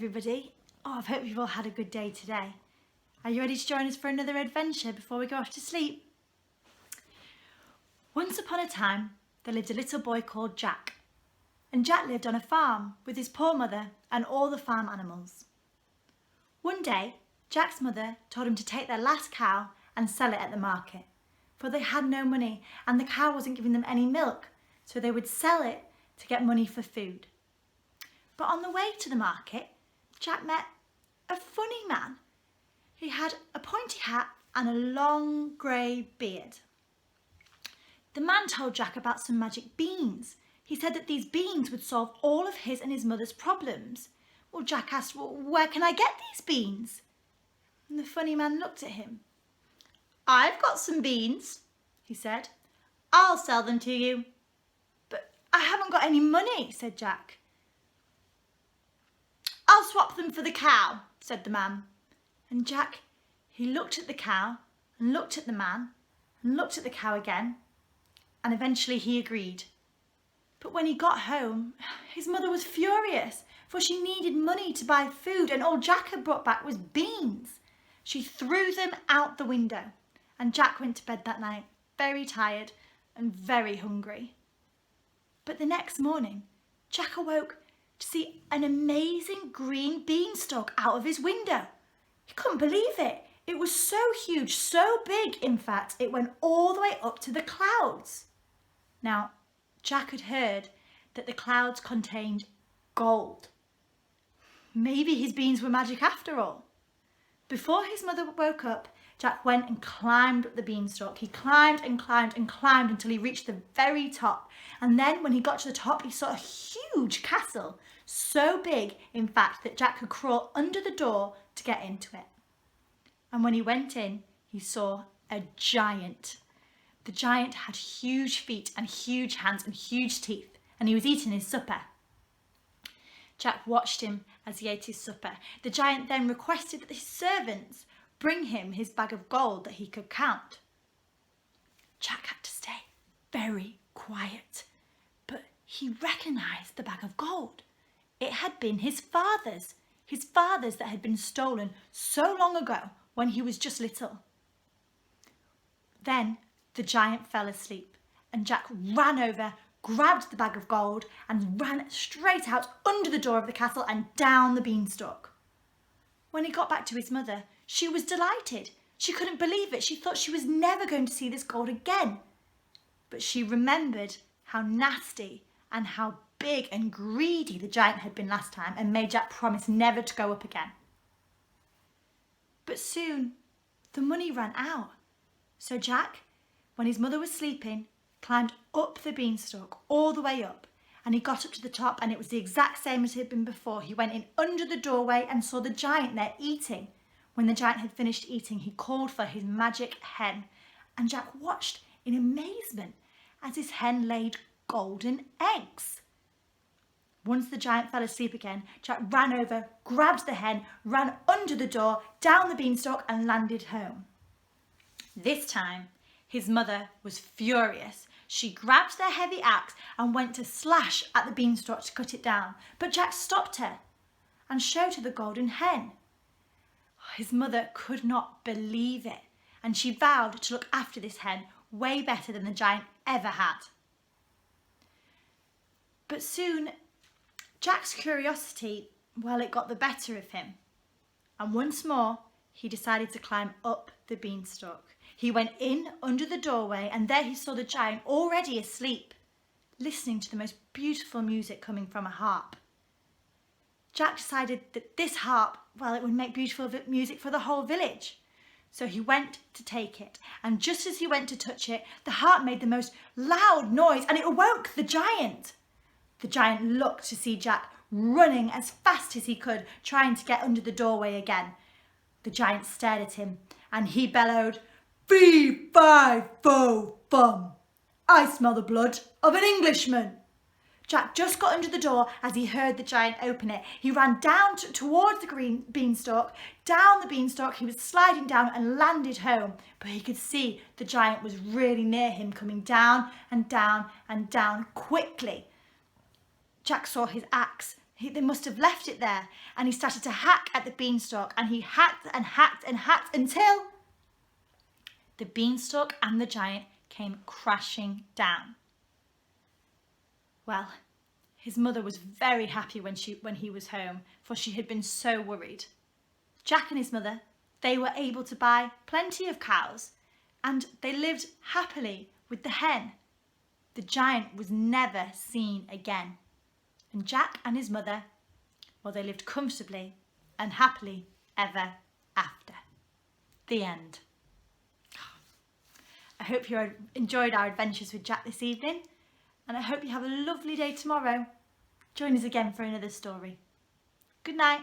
everybody. I hope you've all had a good day today. Are you ready to join us for another adventure before we go off to sleep? Once upon a time, there lived a little boy called Jack. And Jack lived on a farm with his poor mother and all the farm animals. One day, Jack's mother told him to take their last cow and sell it at the market, for they had no money and the cow wasn't giving them any milk, so they would sell it to get money for food. But on the way to the market, Jack met a funny man. He had a pointy hat and a long grey beard. The man told Jack about some magic beans. He said that these beans would solve all of his and his mother's problems. Well, Jack asked, "Well, where can I get these beans?" And the funny man looked at him. "I've got some beans," he said. "I'll sell them to you." "But I haven't got any money," said Jack. "I'll swap them for the cow," said the man. And Jack, he looked at the cow and looked at the man and looked at the cow again, and eventually he agreed. But when he got home, his mother was furious, for she needed money to buy food and all Jack had brought back was beans. She threw them out the window, and Jack went to bed that night very tired and very hungry. But the next morning, Jack awoke to see an amazing green beanstalk out of his window. He couldn't believe it. It was so huge, so big, in fact, it went all the way up to the clouds. Now, Jack had heard that the clouds contained gold. Maybe his beans were magic after all. Before his mother woke up, Jack went and climbed up the beanstalk. He climbed and climbed and climbed until he reached the very top. And then when he got to the top, he saw a huge castle, so big, in fact, that Jack could crawl under the door to get into it. And when he went in, he saw a giant. The giant had huge feet and huge hands and huge teeth, and he was eating his supper. Jack watched him as he ate his supper. The giant then requested that his servants bring him his bag of gold that he could count. Jack had to stay very quiet, but he recognised the bag of gold. It had been his father's that had been stolen so long ago when he was just little. Then the giant fell asleep, and Jack ran over, grabbed the bag of gold and ran straight out under the door of the castle and down the beanstalk. When he got back to his mother, she was delighted. She couldn't believe it. She thought she was never going to see this gold again. But she remembered how nasty and how big and greedy the giant had been last time and made Jack promise never to go up again. But soon the money ran out. So Jack, when his mother was sleeping, climbed up the beanstalk all the way up, and he got up to the top and it was the exact same as it had been before. He went in under the doorway and saw the giant there eating. When the giant had finished eating, he called for his magic hen, and Jack watched in amazement as his hen laid golden eggs. Once the giant fell asleep again, Jack ran over, grabbed the hen, ran under the door, down the beanstalk and landed home. This time, his mother was furious. She grabbed their heavy axe and went to slash at the beanstalk to cut it down. But Jack stopped her and showed her the golden hen. His mother could not believe it, and she vowed to look after this hen way better than the giant ever had. But soon, Jack's curiosity, it got the better of him. And once more, he decided to climb up the beanstalk. He went in under the doorway, and there he saw the giant already asleep, listening to the most beautiful music coming from a harp. Jack decided that this harp, it would make beautiful music for the whole village. So he went to take it, and just as he went to touch it, the harp made the most loud noise, and it awoke the giant. The giant looked to see Jack running as fast as he could, trying to get under the doorway again. The giant stared at him, and he bellowed, "Fee, fi, fo, fum. I smell the blood of an Englishman." Jack just got under the door as he heard the giant open it. He ran down towards the green beanstalk. Down the beanstalk, he was sliding down and landed home. But he could see the giant was really near him, coming down and down and down quickly. Jack saw his axe They must have left it there, and he started to hack at the beanstalk, and he hacked and hacked and hacked until the beanstalk and the giant came crashing down. Well, his mother was very happy when he was home, for she had been so worried. Jack and his mother, they were able to buy plenty of cows, and they lived happily with the hen. The giant was never seen again. And Jack and his mother, well, they lived comfortably and happily ever after. The end. I hope you enjoyed our adventures with Jack this evening, and I hope you have a lovely day tomorrow. Join us again for another story. Good night.